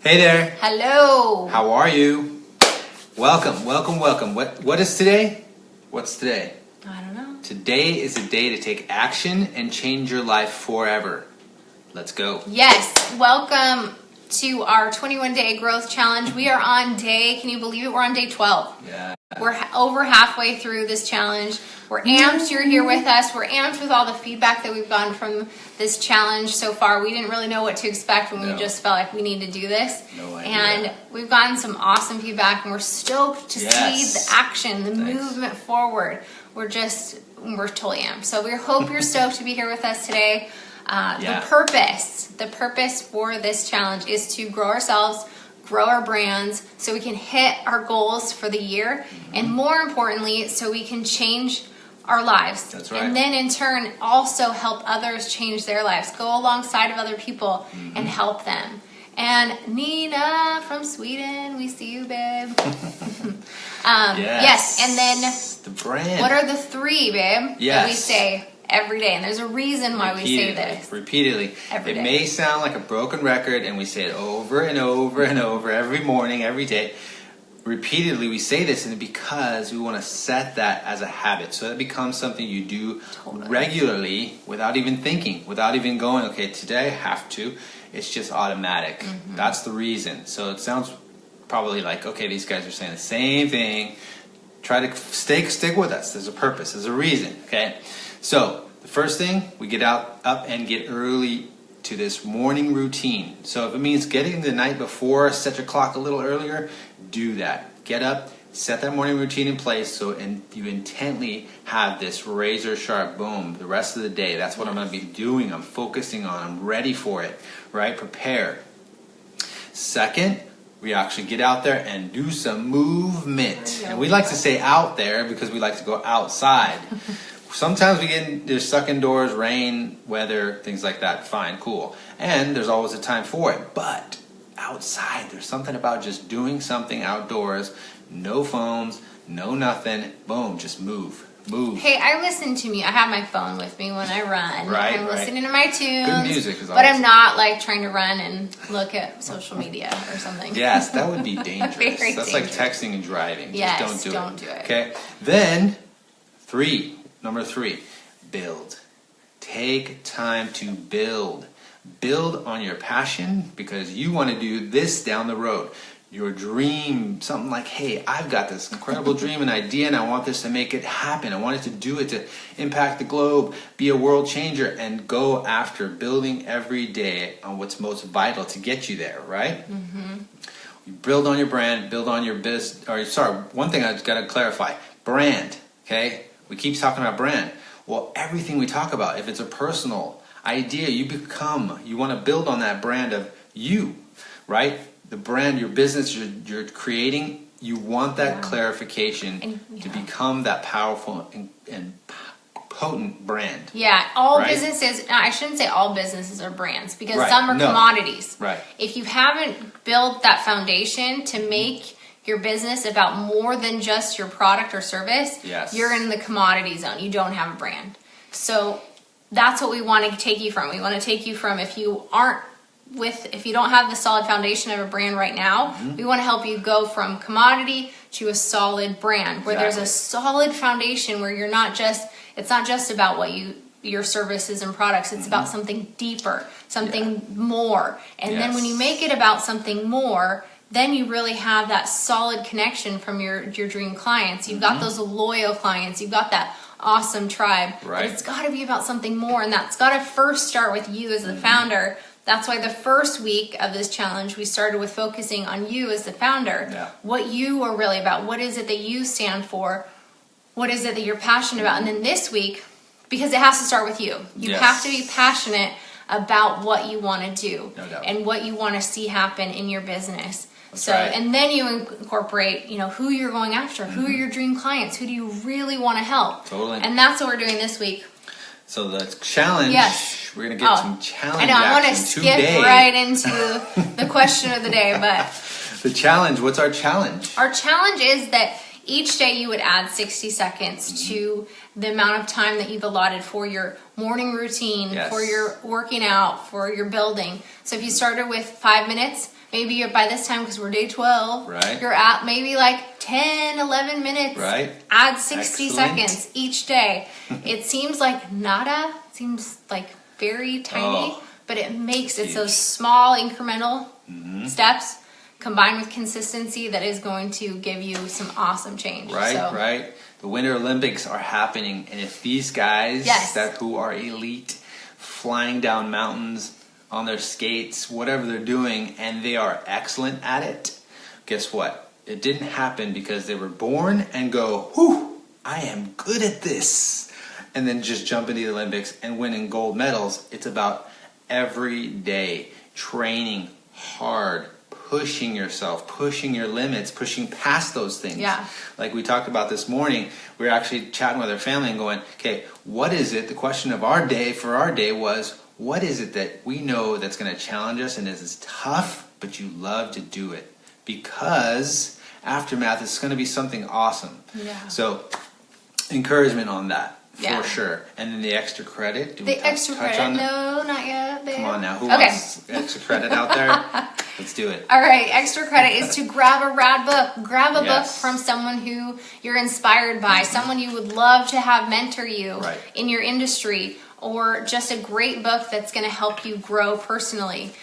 Hey there. Hello. How are you? Welcome. What is today? What's today? I don't know. Today is a day to take action and change your life forever. Let's go. Yes. Welcome to our 21-day growth challenge. We are on can you believe it? We're on day 12. Yeah. We're over halfway through this challenge. We're amped. You're here with us. We're amped with all the feedback that we've gotten from this challenge so far. We didn't really know what to expect when we just felt like we need to do this. No idea. And we've gotten some awesome feedback, and we're stoked to see the action, the movement forward. We're totally amped. So we hope you're stoked to be here with us today. The purpose for this challenge is to grow ourselves, grow our brands, so we can hit our goals for the year, and more importantly, so we can change our lives. That's right. And then in turn, also help others change their lives. Go alongside of other people and help them. And Nina from Sweden, we see you, babe. Yes. And then the brand. What are the three, babe, that we Yes. say every day? And there's a reason why we say this. Repeatedly. Every It day. may sound like a broken record, and we say it over and over and over every morning, every day. Repeatedly, we say this, and because we want to set that as a habit, so it becomes something you do regularly without even thinking, without even going, okay, today I have to. It's just automatic. That's the reason. So it sounds probably like, okay, these guys are saying the same thing. Try to stick with us. There's a purpose. There's a reason. Okay. So the first thing, we get up and get early to this morning routine. So if it means getting the night before, set your clock a little earlier, do that. Get up, set that morning routine in place, you intently have this razor sharp boom the rest of the day. That's what I'm going to be doing. I'm focusing on. I'm ready for it. Right? Prepare. Second, we actually get out there and do some movement. And we like to say out there because we like to go outside. Sometimes they're stuck indoors, rain, weather, things like that. Fine, cool. And there's always a time for it. But outside, there's something about just doing something outdoors. No phones, no nothing. Boom, just move. Hey, I listen to me. I have my phone with me when I run. Right, I'm listening to my tunes. Good music is but I'm not like trying to run and look at social media or something. Yes, that would be dangerous. Very That's dangerous. like texting and driving. Yes, just don't do it. Okay. Then, number three, build. Take time to build. Build on your passion because you want to do this down the road. Your dream, something like, hey, I've got this incredible dream and idea and I want this to make it happen. I want it to do it, to impact the globe, be a world changer, and go after building every day on what's most vital to get you there, right? You build on your brand, build on your business. One thing I've got to clarify. Brand, okay? We keep talking about brand. Well, everything we talk about, if it's a personal idea, you want to build on that brand of you, right? The brand, your business you're creating, you want that clarification to become that powerful and potent brand. Yeah, businesses, I shouldn't say all businesses are brands because some are commodities. Right. If you haven't built that foundation to make your business about more than just your product or service, you're in the commodity zone. You don't have a brand. So that's what we want to take you from. We want to take you from if you don't have the solid foundation of a brand right now, we want to help you go from commodity to a solid brand where there's a solid foundation where it's not just about your services and products, it's about something deeper, something more. And then when you make it about something more, then you really have that solid connection from your dream clients. You've got those loyal clients, you've got that awesome tribe. Right. But it's got to be about something more, and that's got to first start with you as the founder. That's why the first week of this challenge, we started with focusing on you as the founder. Yeah. What you are really about. What is it that you stand for? What is it that you're passionate about? And then this week, because it has to start with you. You have to be passionate about what you want to do. No doubt. And what you want to see happen in your business. That's right. And then you incorporate, who you're going after. Who are your dream clients? Who do you really want to help? Totally. And that's what we're doing this week. So the challenge, we're going to get some challenge I know, I want to action skip today. right into the question of the day, but The challenge, what's our challenge? our challenge is that each day you would add 60 seconds to the amount of time that you've allotted for your morning routine, for your working out, for your building. So if you started with 5 minutes, maybe you're, by this time, because we're day 12, right, you're at maybe like 10, 11 minutes. Right. Add 60 Excellent. seconds each day. It seems like nada, seems like very tiny, but it makes it's those small incremental steps combined with consistency that is going to give you some awesome change. Right, so. right. The Winter Olympics are happening, and if these guys who are elite, flying down mountains on their skates, whatever they're doing, and they are excellent at it, guess what? It didn't happen because they were born and go, whew, I am good at this, and then just jump into the Olympics and winning gold medals. It's about every day training hard, pushing yourself, pushing your limits, pushing past those things. Yeah. Like we talked about this morning, we were actually chatting with our family and going, okay, what is it? The question of our day for our day was, what is it that we know that's going to challenge us and is tough, but you love to do it? Because Aftermath is going to be something awesome. Yeah. So encouragement on that. Yeah. For sure. And then the extra credit. Do The we extra touch credit? on No, not yet. Babe. Come on now. Who Okay. wants extra credit out there? Let's do it. All right, extra credit is to grab a rad book. Grab a book Yes. from someone who you're inspired by, someone you would love to have mentor you Right. in your industry, or just a great book that's going to help you grow personally.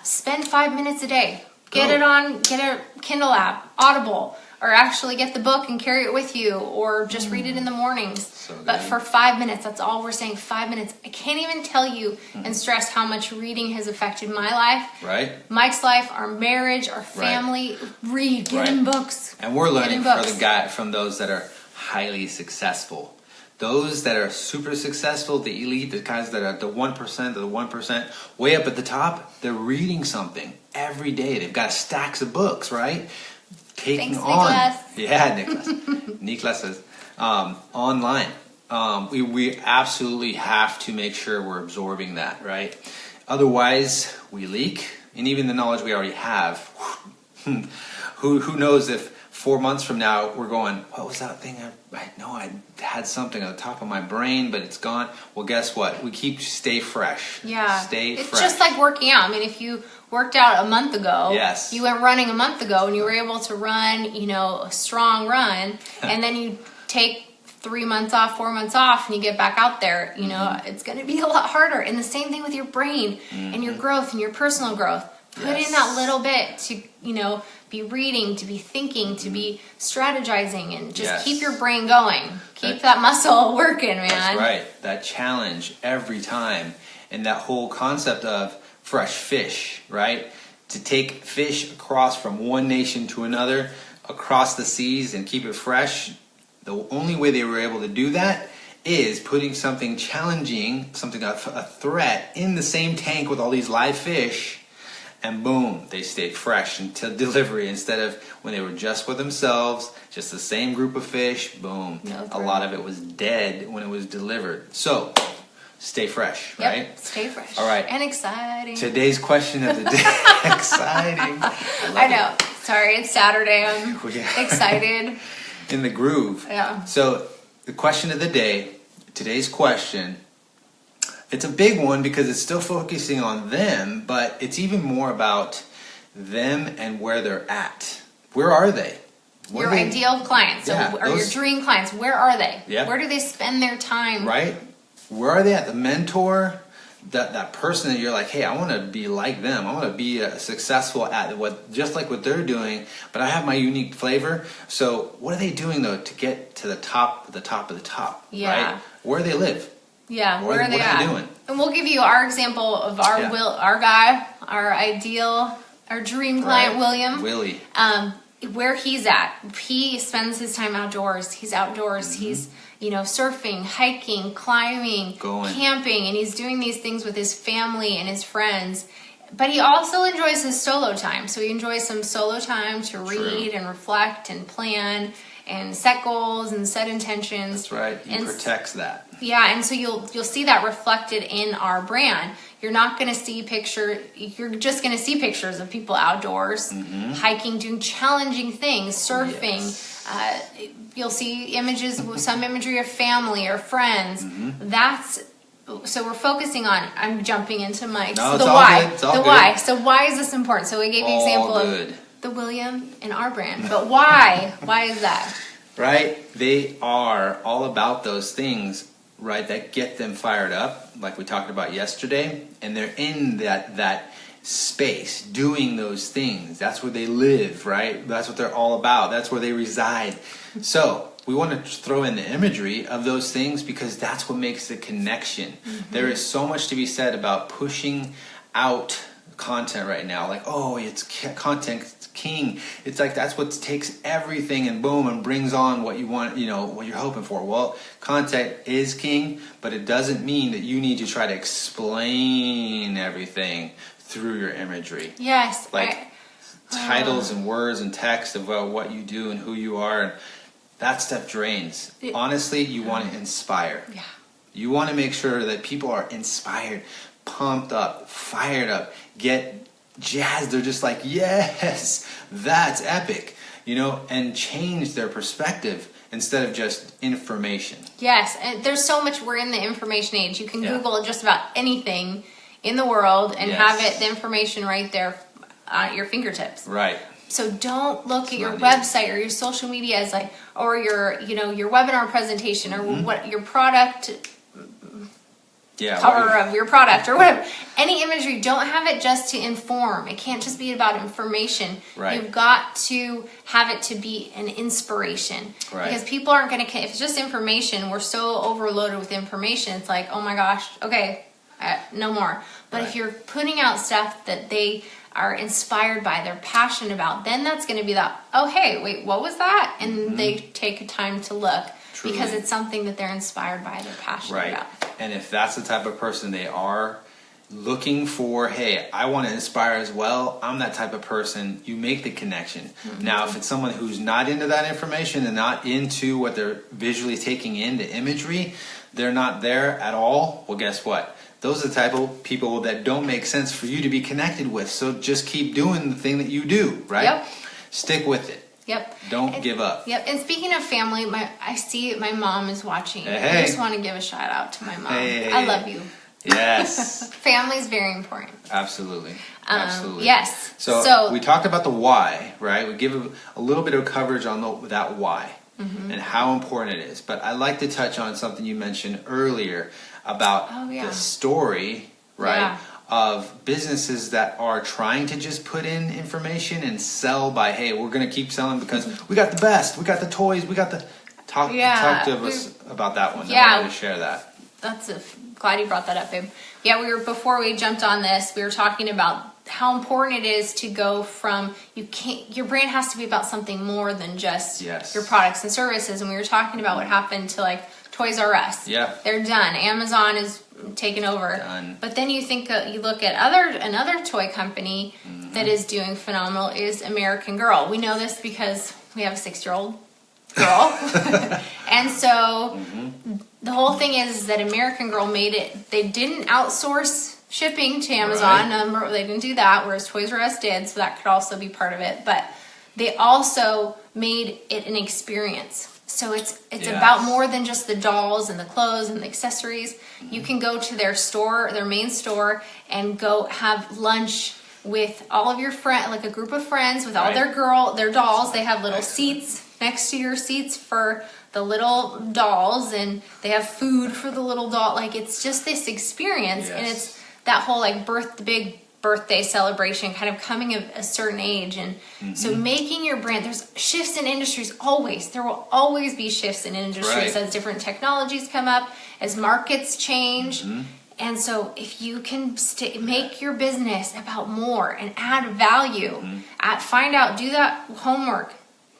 Spend 5 minutes a day. Get a Kindle app, Audible, or actually get the book and carry it with you, or just read it in the mornings. So But good. for 5 minutes, that's all we're saying, 5 minutes. I can't even tell you and stress how much reading has affected my life, Right? Mike's life, our marriage, our family. Read, get in books. And we're learning Get in for books. from those that are highly successful. Those that are super successful, the elite, the guys that are the 1%, the 1%, way up at the top, they're reading something every day. They've got stacks of books, right? Taking Thanks, on. Nicholas. Yeah, Nicholas. Nicholas is online. We absolutely have to make sure we're absorbing that, right? Otherwise, we leak, and even the knowledge we already have, who knows if 4 months from now we're going, what was that thing? I know I had something on the top of my brain, but it's gone. Well, guess what? We stay fresh. Yeah. Stay it's fresh. just like working out. I mean, if you worked out a month ago, Yes. you went running a month ago and you were able to run, a strong run, and then you take 3 months off, 4 months off, and you get back out there, it's going to be a lot harder. And the same thing with your brain and your growth and your personal growth. Put in that little bit to, be reading, to be thinking, to be strategizing, and just keep your brain going. Keep that muscle working, man. That's right. That challenge every time. And that whole concept of fresh fish, right? To take fish across from one nation to another, across the seas, and keep it fresh. The only way they were able to do that is putting something challenging, a threat, in the same tank with all these live fish. And boom, they stayed fresh until delivery, instead of when they were just with themselves, just the same group of fish, boom. A lot of it was dead when it was delivered. So, stay fresh, right? Yep, stay fresh. All right. And exciting. Today's question of the day. Exciting. I know. Sorry, it's Saturday. I'm Yeah. excited. In the groove. Yeah. So, the question of the day, today's question, it's a big one because it's still focusing on them, but it's even more about them and where they're at. Where are they? Your ideal clients, or your dream clients, where are they? Yeah. Where do they spend their time? Right? Where are they at? The mentor, that person that you're like, hey, I want to be like them. I want to be successful at just like what they're doing, but I have my unique flavor. So what are they doing though to get to the top of the top of the top? Yeah. Right? Where do they live? Yeah, where are they what at? Are they doing? And we'll give you our example of our guy, our ideal, our dream client, William. Willie. Where he's at. He spends his time outdoors. He's outdoors. He's, surfing, hiking, climbing, camping, and he's doing these things with his family and his friends. But he also enjoys his solo time. So he enjoys some solo time to read and reflect and plan and set goals and set intentions. That's right. He protects that. Yeah, and so you'll see that reflected in our brand. You're not going to see you're just going to see pictures of people outdoors, hiking, doing challenging things, surfing. You'll see some imagery of family or friends. That's so we're focusing on, I'm jumping into Mike's, No, so it's the all why. good. It's all the good. why. So why is this important? So we gave you an example good. of the William and our brand. But why? Why is that? Right? They are all about those things, right, that get them fired up, like we talked about yesterday, and they're in that space doing those things. That's where they live, right? That's what they're all about. That's where they reside. So we want to throw in the imagery of those things because that's what makes the connection. There is so much to be said about pushing out content right now. Like, oh, it's content king. It's like that's what takes everything and boom and brings on what you want, what you're hoping for. Well, content is king, but it doesn't mean that you need to try to explain everything through your imagery. Yes. Like titles and words and text about what you do and who you are. And that stuff drains. Honestly, you want to inspire. Yeah. You want to make sure that people are inspired, pumped up, fired up, get jazzed. They're just like, yes, that's epic, and change their perspective instead of just information. Yes. And there's so much, we're in the information age. You can Google just about anything in the world and have the information right there at your fingertips. Right. So don't look at your website or your social media as like, or your webinar presentation or what your product cover of your product or whatever. Any imagery, don't have it just to inform. It can't just be about information. Right. You've got to have it to be an inspiration. Right. Because people aren't going to, if it's just information, we're so overloaded with information. It's like, oh my gosh, okay, no more. But if you're putting out stuff that they are inspired by, they're passionate about, then that's going to be that, oh, hey, wait, what was that? And they take time to look. Truly. Because it's something that they're inspired by, they're passionate about. And if that's the type of person they are looking for, hey, I want to inspire as well, I'm that type of person, you make the connection. Now, if it's someone who's not into that information and not into what they're visually taking in, the imagery, they're not there at all, well, guess what? Those are the type of people that don't make sense for you to be connected with. So just keep doing the thing that you do, right? Yep. Stick with it. Yep. Don't give up. Yep. And speaking of family, I see my mom is watching. Hey. I just want to give a shout out to my mom. Hey. I love you. Yes. Family is very important. Absolutely. Absolutely. Yes. So we talked about the why, right? We give a little bit of coverage on that why and how important it is. But I'd like to touch on something you mentioned earlier about the story, right? Yeah. Of businesses that are trying to just put in information and sell by, hey, we're going to keep selling because we got the best, we got the toys, we got the... Talk to us about that one. I wanted to share that. Glad you brought that up, babe. Yeah, before we jumped on this, we were talking about how important it is to go from, your brand has to be about something more than just your products and services. And we were talking about what happened to like Toys R Us. Yeah. They're done. Amazon is taken over. Done. But then you look at another toy company that is doing phenomenal is American Girl. We know this because we have a 6-year-old girl. And so the whole thing is that American Girl made it, they didn't outsource shipping to Amazon. Right. They didn't do that, whereas Toys R Us did, so that could also be part of it. But they also made it an experience. So it's about more than just the dolls and the clothes and the accessories. You can go to their store, their main store, and go have lunch with all of your friends, like a group of friends with all their dolls. They have little seats next to your seats for the little dolls, and they have food for the little doll. Like, it's just this experience, and it's that whole like big birthday celebration kind of coming of a certain age. And so making your brand, there's shifts in industries always. There will always be shifts in industries as different technologies come up, as markets change. And so if you can make your business about more and add value, do that homework,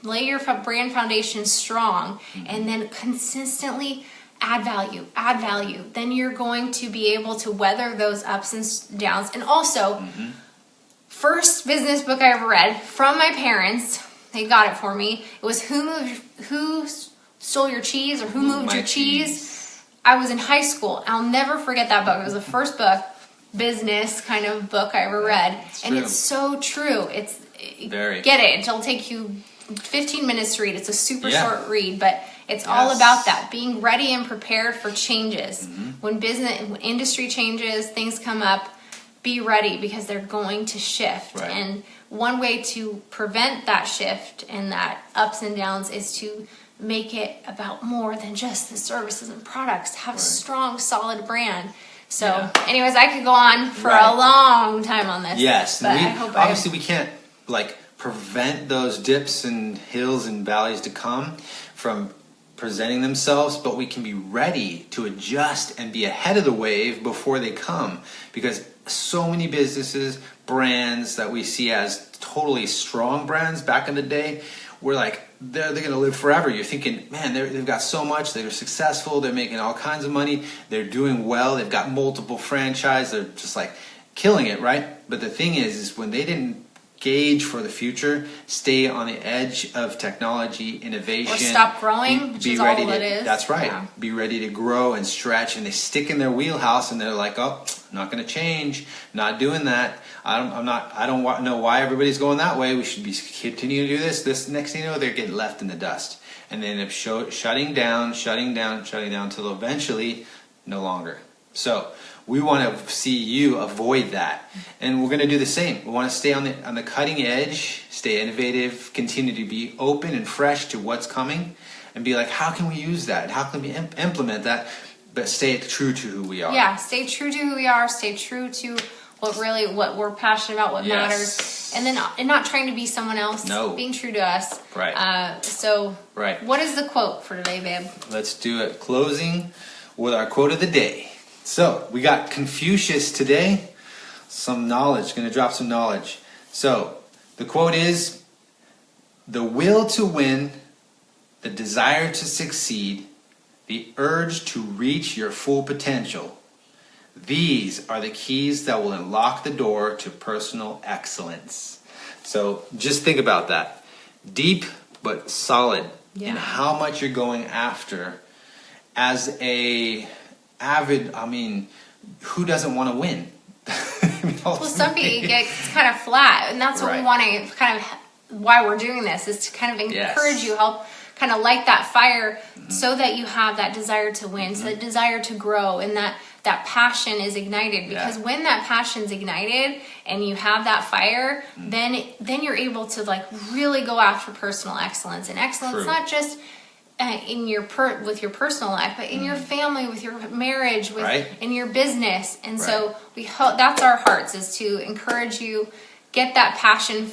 lay your brand foundation strong, and then consistently add value, then you're going to be able to weather those ups and downs. And also, first business book I ever read from my parents, they got it for me. It was Who Stole Your Cheese, or Who Moved Your Cheese. I was in high school. I'll never forget that book. It was the first business kind of book I ever read. And it's so true. Get it. It'll take you 15 minutes to read. It's a super short read, but It's all about that, being ready and prepared for changes. When when industry changes, things come up, be ready because they're going to shift. Right. And one way to prevent that shift and that ups and downs is to make it about more than just the services and products. Have a strong, solid brand. So, anyways, I could go on for a long time on this. Yes, but obviously we can't like prevent those dips and hills and valleys to come from presenting themselves, but we can be ready to adjust and be ahead of the wave before they come, because so many businesses, brands that we see as totally strong brands back in the day, we're like, they're going to live forever. You're thinking, man, they've got so much, they're successful, they're making all kinds of money, they're doing well, they've got multiple franchise, they're just like killing it, right? But the thing is when they didn't gauge for the future, stay on the edge of technology, innovation, or stop growing, which is all it is. That's right. Yeah. Be ready to grow and stretch, and they stick in their wheelhouse, and they're like, "Oh, I'm not going to change. Not doing that. I don't know why everybody's going that way. We should be continuing to do this. This next thing you know, they're getting left in the dust, and they end up shutting down until eventually, no longer. So we want to see you avoid that, and we're going to do the same. We want to stay on the cutting edge, stay innovative, continue to be open and fresh to what's coming, and be like, how can we use that? How can we implement that? But stay true to who we are. Yeah, stay true to who we are. Stay true to what we're passionate about, what matters, and not trying to be someone else. No, being true to us. Right. Right. What is the quote for today, babe? Let's do it. Closing with our quote of the day. So we got Confucius today. Some knowledge. Going to drop some knowledge. So the quote is: "The will to win, the desire to succeed, the urge to reach your full potential. These are the keys that will unlock the door to personal excellence." So just think about that. Deep but solid in how much you're going after. As a avid, who doesn't want to win? Well, some people get kind of flat, and that's what we want to kind of, why we're doing this, is to kind of encourage you, help kind of light that fire, so that you have that desire to win, so that desire to grow, and that passion is ignited. Because when that passion's ignited and you have that fire, then you're able to like really go after personal excellence. And excellence not just in with your personal life, but in your family, with your marriage, in your business. And so we hope that's our hearts, is to encourage you, get that passion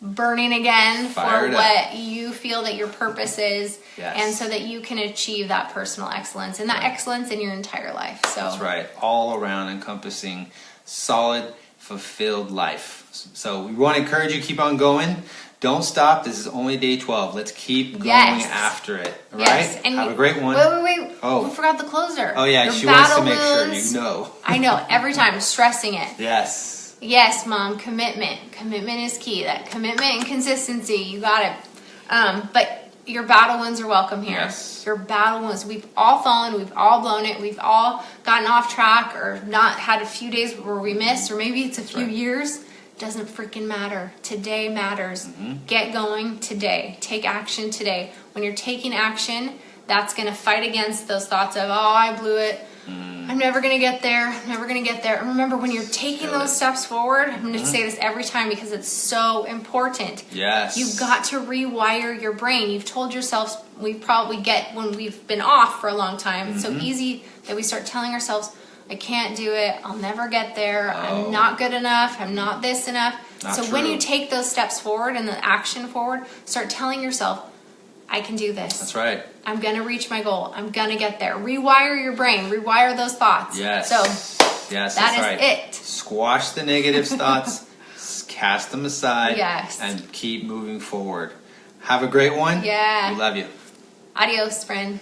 burning again for what you feel that your purpose is, and so that you can achieve that personal excellence and that excellence in your entire life. So that's right, all around encompassing solid, fulfilled life. So we want to encourage you, keep on going. Don't stop. This is only day 12. Let's keep going after it. All right? And have a great one. Wait. Oh, we forgot the closer. Oh, yeah. She wants to make sure you know. I know. Every time. Stressing it. Yes. Yes, Mom. Commitment. Commitment is key. That commitment and consistency. You got it. But your battle wounds are welcome here. Yes. Your battle wounds. We've all fallen. We've all blown it. We've all gotten off track or not had a few days where we missed, or maybe it's a few years. Doesn't freaking matter. Today matters. Get going today. Take action today. When you're taking action, that's going to fight against those thoughts of, oh, I blew it. I'm never going to get there. I'm never going to get there. And remember, when you're taking those steps forward, I'm going to say this every time because it's so important. Yes. You've got to rewire your brain. You've told yourselves, we probably get when we've been off for a long time. It's so easy that we start telling ourselves, I can't do it. I'll never get there. I'm not good enough. I'm not this enough. When you take those steps forward and the action forward, start telling yourself, I can do this. That's right. I'm going to reach my goal. I'm going to get there. Rewire your brain. Rewire those thoughts. Yes. So that is it. Squash the negative thoughts. Cast them aside. Yes. And keep moving forward. Have a great one. Yeah. We love you. Adios, friend.